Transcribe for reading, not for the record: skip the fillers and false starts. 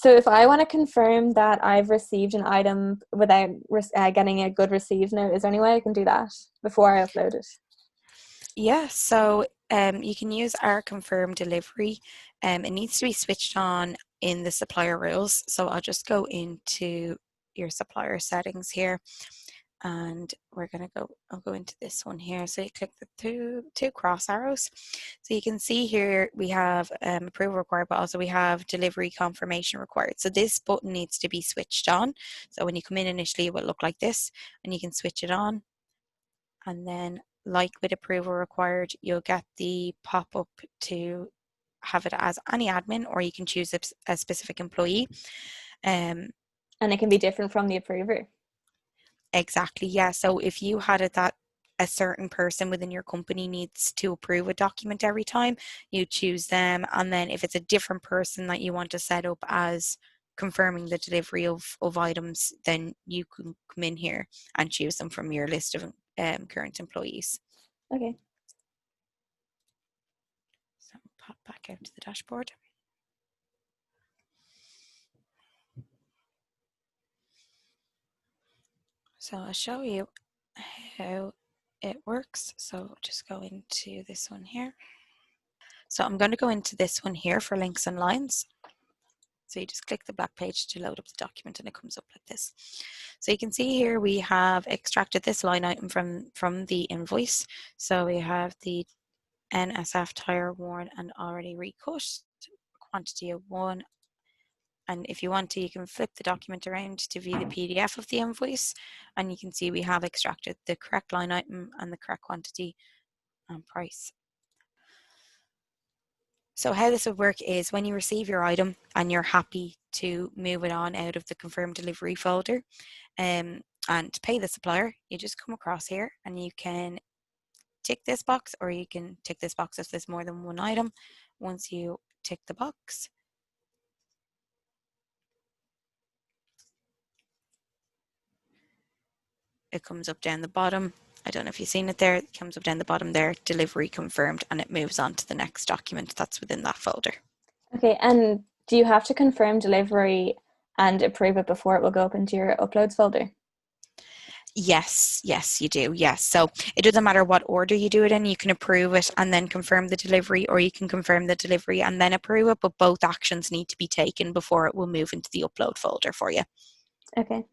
So if I want to confirm that I've received an item without getting a good receive note, is there any way I can do that before I upload it? Yeah, so you can use our confirm delivery. It needs to be switched on in the supplier rules. So I'll just go into your supplier settings here, and I'll go into this one here. So you click the two cross arrows. So you can see here we have approval required, but also we have delivery confirmation required. So this button needs to be switched on. So when you come in initially, it will look like this, and you can switch it on. And then like with approval required, you'll get the pop-up to have it as any admin, or you can choose a specific employee. And it can be different from the approver. Exactly, yeah. So if you had it that a certain person within your company needs to approve a document every time, you choose them. And then if it's a different person that you want to set up as confirming the delivery of items, then you can come in here and choose them from your list of current employees. Okay. So pop back out to the dashboard. So I'll show you how it works. So just go into this one here. So I'm going to go into this one here for links and lines. So you just click the black page to load up the document, and it comes up like this. So you can see here we have extracted this line item from the invoice. So we have the NSF tire worn and already recut, quantity of 1. And if you want to, you can flip the document around to view the PDF of the invoice, and you can see we have extracted the correct line item and the correct quantity and price. So how this would work is when you receive your item and you're happy to move it on out of the confirmed delivery folder and pay the supplier, you just come across here and you can tick this box, or you can tick this box if there's more than one item. Once you tick the box, it comes up down the bottom. I don't know if you've seen it there. It comes up down the bottom there, delivery confirmed, and it moves on to the next document that's within that folder. Okay, and do you have to confirm delivery and approve it before it will go up into your uploads folder? Yes, you do. Yes. So it doesn't matter what order you do it in. You can approve it and then confirm the delivery, or you can confirm the delivery and then approve it, but both actions need to be taken before it will move into the upload folder for you. Okay.